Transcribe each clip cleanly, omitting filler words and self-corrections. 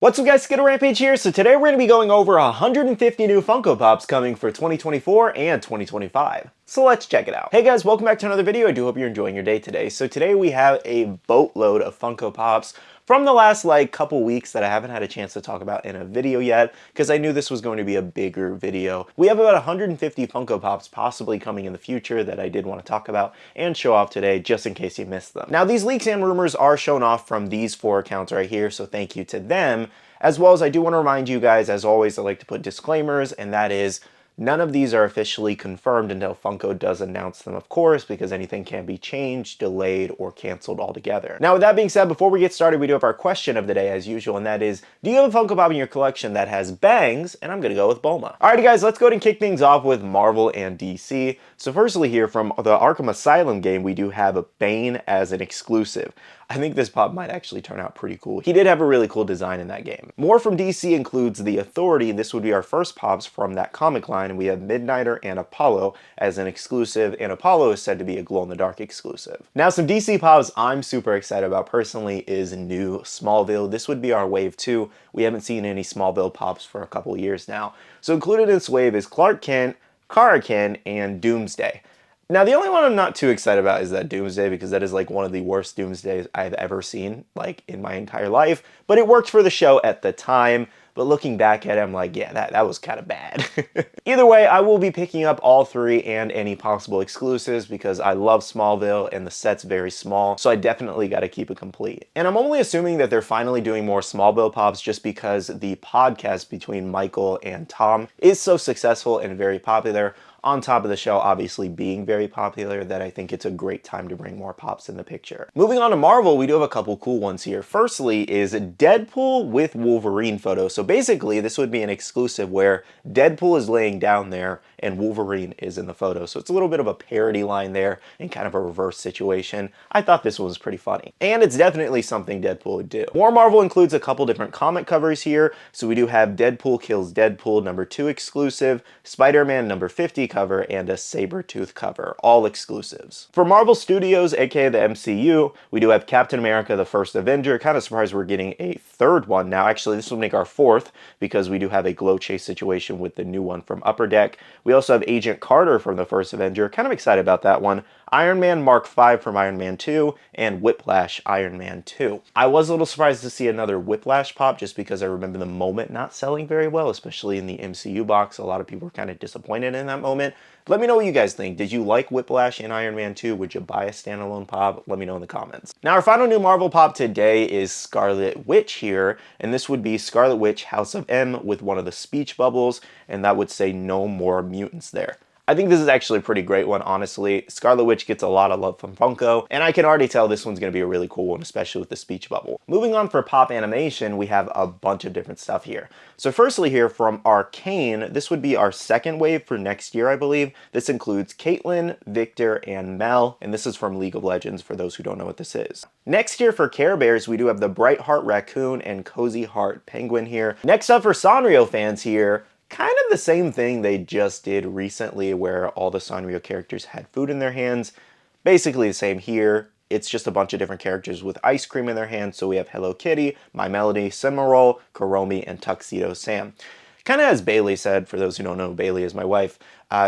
What's up guys, SkittleRampage here. So today we're going to be going over 150 new Funko Pops coming for 2024 and 2025. So let's check it out. Hey guys, welcome back to another video. I do hope you're enjoying your day today. So today we have a boatload of Funko Pops from the last couple weeks that I haven't had a chance to talk about in a video yet because I knew this was going to be a bigger video. We have about 150 Funko Pops possibly coming in the future that I did want to talk about and show off today just in case you missed them. Now these leaks and rumors are shown off from these 4 accounts right here, so thank you to them. As well as I do want to remind you guys, as always, I like to put disclaimers, and that is none of these are officially confirmed until Funko does announce them, of course, because anything can be changed, delayed, or canceled altogether. Now, with that being said, before we get started, we do have our question of the day as usual, and that is, do you have a Funko Pop in your collection that has bangs? And I'm going to go with Bulma. Alrighty guys, let's go ahead and kick things off with Marvel and DC. So firstly here, from the Arkham Asylum game, we do have a Bane as an exclusive. I think this pop might actually turn out pretty cool. He did have a really cool design in that game. More from DC includes the Authority. This would be our first pops from that comic line. We have Midnighter and Apollo as an exclusive, and Apollo is said to be a glow-in-the-dark exclusive. Now some DC pops I'm super excited about personally is new Smallville. This would be our wave 2. We haven't seen any Smallville pops for a couple years now. So included in this wave is Clark Kent, Kara Kent, and Doomsday. Now, the only one I'm not too excited about is that Doomsday, because that is one of the worst Doomsdays I've ever seen, in my entire life. But it worked for the show at the time. But looking back at it, I'm like, yeah, that was kind of bad. Either way, I will be picking up all 3 and any possible exclusives because I love Smallville and the set's very small, so I definitely got to keep it complete. And I'm only assuming that they're finally doing more Smallville pops just because the podcast between Michael and Tom is so successful and very popular. On top of the show obviously being very popular, that I think it's a great time to bring more pops in the picture. Moving on to Marvel, we do have a couple cool ones here. Firstly is Deadpool with Wolverine photo. So basically this would be an exclusive where Deadpool is laying down there and Wolverine is in the photo. So it's a little bit of a parody line there and kind of a reverse situation. I thought this one was pretty funny. And it's definitely something Deadpool would do. More Marvel includes a couple different comic covers here. So we do have Deadpool Kills Deadpool #2 exclusive, Spider-Man #50 cover, and a Sabretooth cover, all exclusives. For Marvel Studios, aka the MCU, we do have Captain America the First Avenger. Kind of surprised we're getting a 3rd one now. Actually, this will make our 4th because we do have a glow chase situation with the new one from Upper Deck. We also have Agent Carter from the First Avenger. Kind of excited about that one. Iron Man Mark V from Iron Man 2, and Whiplash Iron Man 2. I was a little surprised to see another Whiplash pop just because I remember the moment not selling very well, especially in the MCU box. A lot of people were kind of disappointed in that moment. Let me know what you guys think. Did you like Whiplash in Iron Man 2? Would you buy a standalone pop? Let me know in the comments. Now our final new Marvel pop today is Scarlet Witch here, and this would be Scarlet Witch House of M with one of the speech bubbles, and that would say no more mutants there. I think this is actually a pretty great one, honestly. Scarlet Witch gets a lot of love from Funko, and I can already tell this one's going to be a really cool one, especially with the speech bubble. Moving on for pop animation, we have a bunch of different stuff here. So firstly here from Arcane, this would be our 2nd wave for next year, I believe. This includes Caitlyn, Victor, and Mel, and this is from League of Legends for those who don't know what this is. Next year for Care Bears, we do have the Bright Heart Raccoon and Cozy Heart Penguin here. Next up for Sanrio fans here, kind of the same thing they just did recently where all the Sanrio characters had food in their hands. Basically the same here. It's just a bunch of different characters with ice cream in their hands. So we have Hello Kitty, My Melody, Cinnamoroll, Kuromi, and Tuxedo Sam. Kind of as Bailey said, for those who don't know, Bailey is my wife.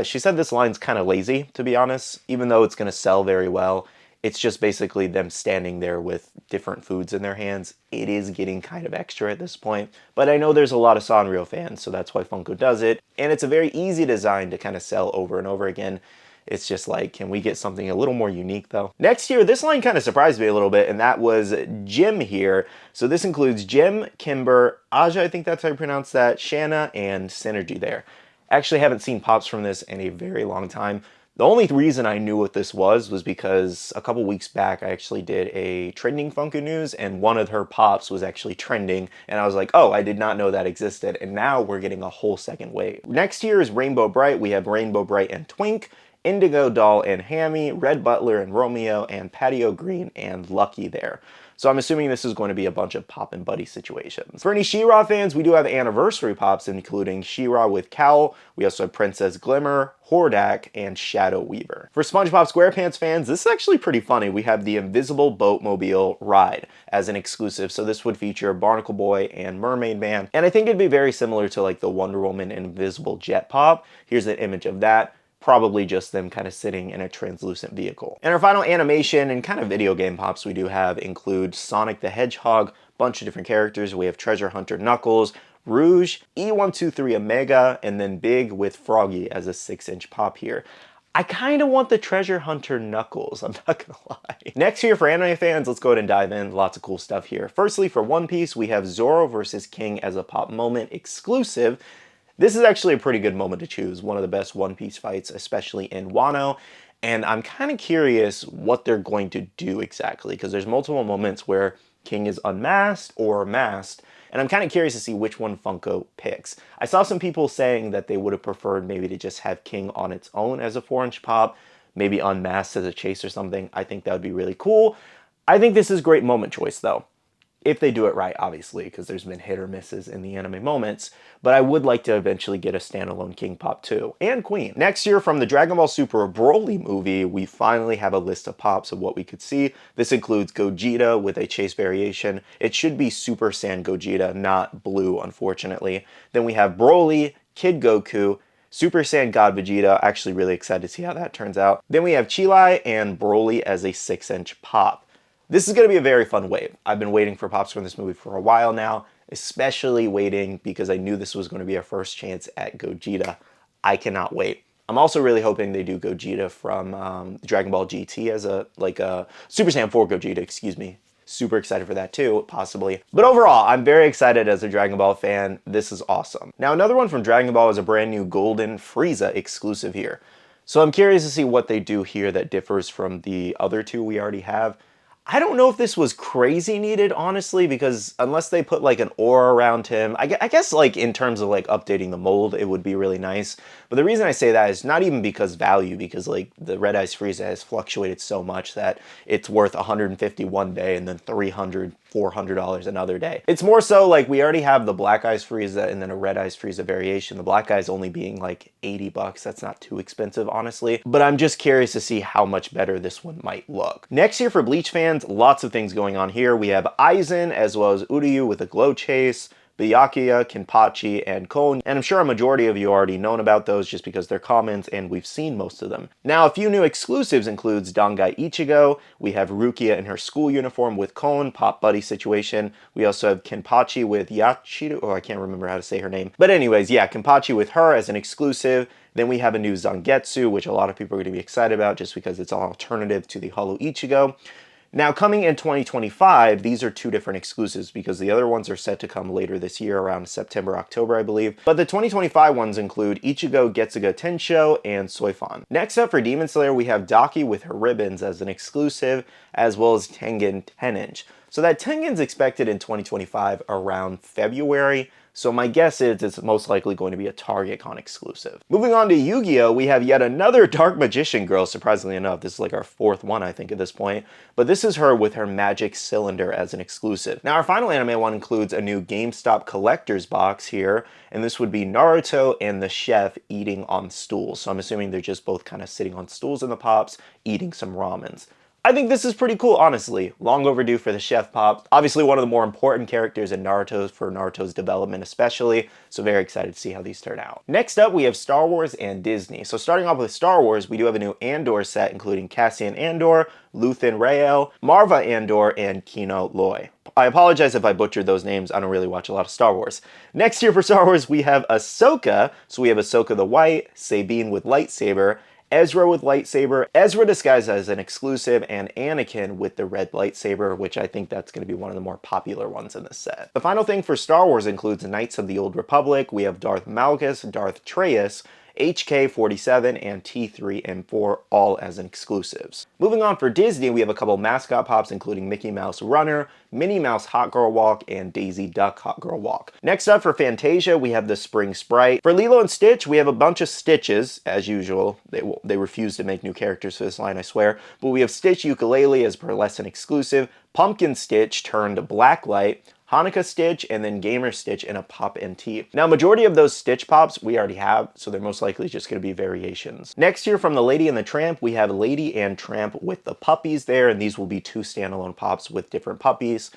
She said this line's kind of lazy, to be honest, even though it's going to sell very well. It's just basically them standing there with different foods in their hands. It is getting kind of extra at this point, but I know there's a lot of Sanrio fans, so that's why Funko does it. And it's a very easy design to kind of sell over and over again. It's just can we get something a little more unique though? Next year, this line kind of surprised me a little bit, and that was Jim here. So this includes Jim, Kimber, Aja, I think that's how you pronounce that, Shanna, and Synergy there. Actually haven't seen pops from this in a very long time. The only reason I knew what this was because a couple weeks back I actually did a trending Funko News and one of her pops was actually trending and I was like, oh, I did not know that existed, and now we're getting a whole 2nd wave. Next year is Rainbow Bright. We have Rainbow Bright and Twink, Indigo Doll and Hammy, Red Butler and Romeo, and Patio Green and Lucky there. So I'm assuming this is going to be a bunch of pop and buddy situations. For any She-Ra fans, we do have anniversary pops, including She-Ra with Cowl. We also have Princess Glimmer, Hordak, and Shadow Weaver. For SpongeBob SquarePants fans, this is actually pretty funny. We have the Invisible Boatmobile Ride as an exclusive, so this would feature Barnacle Boy and Mermaid Man, and I think it'd be very similar to like the Wonder Woman Invisible Jet Pop. Here's an image of that. Probably just them kind of sitting in a translucent vehicle. And our final animation and kind of video game pops we do have include Sonic the Hedgehog, bunch of different characters. We have Treasure Hunter Knuckles, Rouge, E123 Omega, and then Big with Froggy as a 6-inch pop here. I kind of want the Treasure Hunter Knuckles, I'm not gonna lie. Next here for anime fans, let's go ahead and dive in. Lots of cool stuff here. Firstly, for One Piece, we have Zoro versus King as a pop moment exclusive. This is actually a pretty good moment to choose. One of the best One Piece fights, especially in Wano. And I'm kind of curious what they're going to do exactly, because there's multiple moments where King is unmasked or masked, and I'm kind of curious to see which one Funko picks. I saw some people saying that they would have preferred maybe to just have King on its own as a 4-inch pop, maybe unmasked as a chase or something. I think that would be really cool. I think this is great moment choice though. If they do it right, obviously, because there's been hit or misses in the anime moments, but I would like to eventually get a standalone King Pop too, and Queen. Next year, from the Dragon Ball Super Broly movie, we finally have a list of pops of what we could see. This includes Gogeta with a chase variation. It should be Super Saiyan Gogeta, not Blue, unfortunately. Then we have Broly, Kid Goku, Super Saiyan God Vegeta. Actually really excited to see how that turns out. Then we have Chilai and Broly as a 6-inch pop. This is going to be a very fun wave. I've been waiting for pops from this movie for a while now, especially waiting because I knew this was going to be our first chance at Gogeta. I cannot wait. I'm also really hoping they do Gogeta from Dragon Ball GT as a Super Saiyan 4 Gogeta, excuse me. Super excited for that too, possibly. But overall, I'm very excited as a Dragon Ball fan. This is awesome. Now, another one from Dragon Ball is a brand new Golden Frieza exclusive here. So I'm curious to see what they do here that differs from the other two we already have. I don't know if this was crazy needed, honestly, because unless they put like an aura around him, I guess like in terms of like updating the mold, it would be really nice. But the reason I say that is not even because value, because like the Red Eyes Frieza has fluctuated so much that it's worth 150 one day and then $300, $400 another day. It's more so like we already have the Black Eyes Frieza and then a Red Eyes Frieza variation. The Black Eyes only being like 80 bucks. That's not too expensive, honestly. But I'm just curious to see how much better this one might look. Next year for Bleach fans, lots of things going on here. We have Aizen as well as Uryu with a glow chase, Byakuya, Kenpachi, and Kon, and I'm sure a majority of you already known about those just because they're commons and we've seen most of them. Now, a few new exclusives includes Dangai Ichigo, we have Rukia in her school uniform with Kon, Pop Buddy situation, we also have Kenpachi with Yachiru, oh, I can't remember how to say her name, but anyways, yeah, Kenpachi with her as an exclusive. Then we have a new Zangetsu, which a lot of people are going to be excited about just because it's an alternative to the Hollow Ichigo. Now, coming in 2025, these are two different exclusives because the other ones are set to come later this year around September, October, I believe. But the 2025 ones include Ichigo Getsuga Tensho and Soifan. Next up for Demon Slayer, we have Daki with her ribbons as an exclusive, as well as Tengen 10-inch. So that Tengen's expected in 2025 around February. So my guess is it's most likely going to be a TargetCon exclusive. Moving on to Yu-Gi-Oh! We have yet another Dark Magician girl, surprisingly enough. This is like our 4th one, I think, at this point. But this is her with her magic cylinder as an exclusive. Now, our final anime one includes a new GameStop collector's box here. And this would be Naruto and the chef eating on stools. So I'm assuming they're just both kind of sitting on stools in the pops, eating some ramens. I think this is pretty cool, honestly. Long overdue for the chef pop. Obviously one of the more important characters in Naruto for Naruto's development especially, so very excited to see how these turn out. Next up, we have Star Wars and Disney. So starting off with Star Wars, we do have a new Andor set, including Cassian Andor, Luthen Rael, Marva Andor, and Kino Loy. I apologize if I butchered those names. I don't really watch a lot of Star Wars. Next year for Star Wars, we have Ahsoka. So we have Ahsoka the White, Sabine with lightsaber, Ezra with lightsaber, Ezra disguised as an exclusive, and Anakin with the red lightsaber, which I think that's going to be one of the more popular ones in this set. The final thing for Star Wars includes Knights of the Old Republic. We have Darth Malgus, Darth Traeus, HK47 and T3 and 4 all as exclusives. Moving on for Disney, we have a couple mascot pops including Mickey Mouse Runner, Minnie Mouse Hot Girl Walk, and Daisy Duck Hot Girl Walk. Next up for Fantasia, we have the Spring Sprite. For Lilo and Stitch, we have a bunch of Stitches, as usual. They refuse to make new characters for this line, I swear. But we have Stitch Ukulele as Pearlescent exclusive, Pumpkin Stitch turned Blacklight, Hanukkah Stitch, and then Gamer Stitch in a Pop NT. Now, majority of those Stitch Pops we already have, so they're most likely just going to be variations. Next here from the Lady and the Tramp, we have Lady and Tramp with the puppies there, and these will be 2 standalone Pops with different puppies.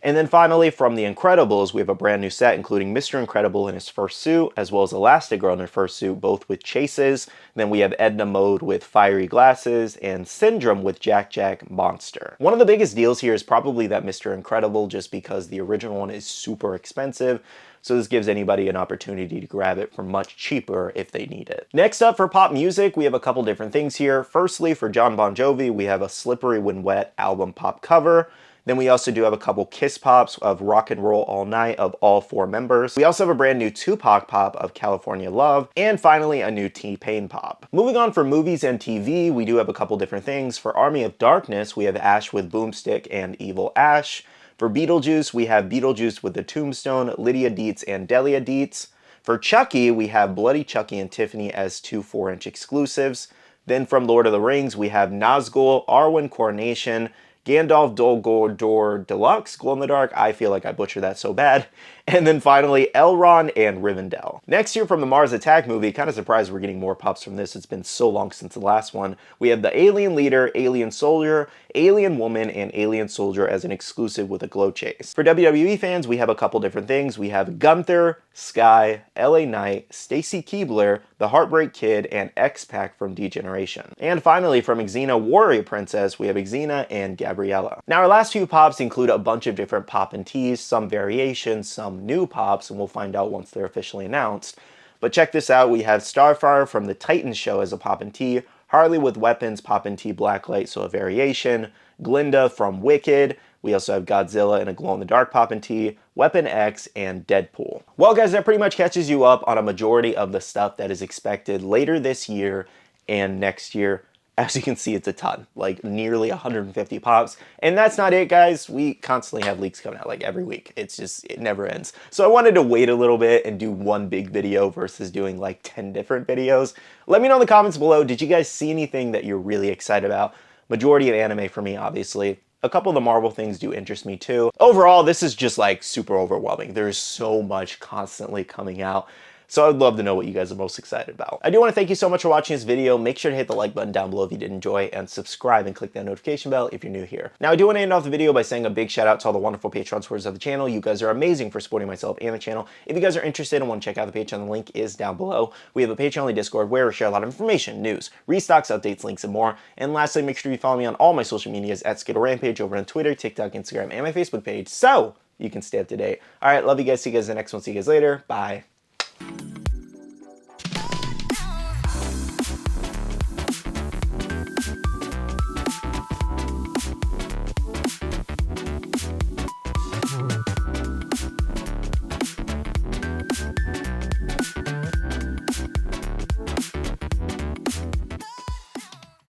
And then finally, from the Incredibles, we have a brand new set including Mr. Incredible in his first suit, as well as Elastigirl in her first suit, both with chases. Then we have Edna Mode with fiery glasses, and Syndrome with Jack Jack Monster. One of the biggest deals here is probably that Mr. Incredible, just because the original one is super expensive. So this gives anybody an opportunity to grab it for much cheaper if they need it. Next up for pop music, we have a couple different things here. Firstly, for John Bon Jovi, we have a Slippery When Wet album pop cover. Then we also do have a couple Kiss Pops of Rock and Roll All Night of all 4 members. We also have a brand new Tupac Pop of California Love. And finally, a new T-Pain Pop. Moving on for movies and TV, we do have a couple different things. For Army of Darkness, we have Ash with Boomstick and Evil Ash. For Beetlejuice, we have Beetlejuice with the Tombstone, Lydia Deetz, and Delia Deetz. For Chucky, we have Bloody Chucky and Tiffany as 2 4-inch exclusives. Then from Lord of the Rings, we have Nazgul, Arwen Coronation, Gandalf Dol Guldur Deluxe, Glow in the Dark. I feel like I butchered that so bad. And then finally, Elrond and Rivendell. Next here from the Mars Attack movie, kind of surprised we're getting more pops from this. It's been so long since the last one. We have the Alien Leader, Alien Soldier, Alien Woman, and Alien Soldier as an exclusive with a glow chase. For WWE fans, we have a couple different things. We have Gunther, Sky, LA Knight, Stacy Keibler, the Heartbreak Kid, and X-Pac from D-Generation. And finally, from Xena Warrior Princess, we have Xena and Gabriella. Now, our last few pops include a bunch of different pop and tees, some variations, some new pops, and we'll find out once they're officially announced. But check this out, we have Starfire from the Titans show as a pop and tee, Harley with Weapons Pop and Tee Blacklight, so a variation, Glinda from Wicked, we also have Godzilla in a glow-in-the-dark pop and tee, Weapon X, and Deadpool. Well guys, that pretty much catches you up on a majority of the stuff that is expected later this year and next year. As you can see, it's a ton, like nearly 150 pops. And that's not it, guys. We constantly have leaks coming out like every week. It's just, it never ends. So I wanted to wait a little bit and do one big video versus doing like 10 different videos. Let me know in the comments below, did you guys see anything that you're really excited about? Majority of anime for me, obviously. A couple of the Marvel things do interest me too. Overall, this is just like super overwhelming. There's so much constantly coming out. So I'd love to know what you guys are most excited about. I do want to thank you so much for watching this video. Make sure to hit the like button down below if you did enjoy, and subscribe and click that notification bell if you're new here. Now, I do want to end off the video by saying a big shout out to all the wonderful Patreon supporters of the channel. You guys are amazing for supporting myself and the channel. If you guys are interested and want to check out the Patreon, the link is down below. We have a Patreon-only Discord where we share a lot of information, news, restocks, updates, links, and more. And lastly, make sure you follow me on all my social medias at SkittleRampage over on Twitter, TikTok, Instagram, and my Facebook page, so you can stay up to date. All right, love you guys. See you guys in the next one. See you guys later. Bye.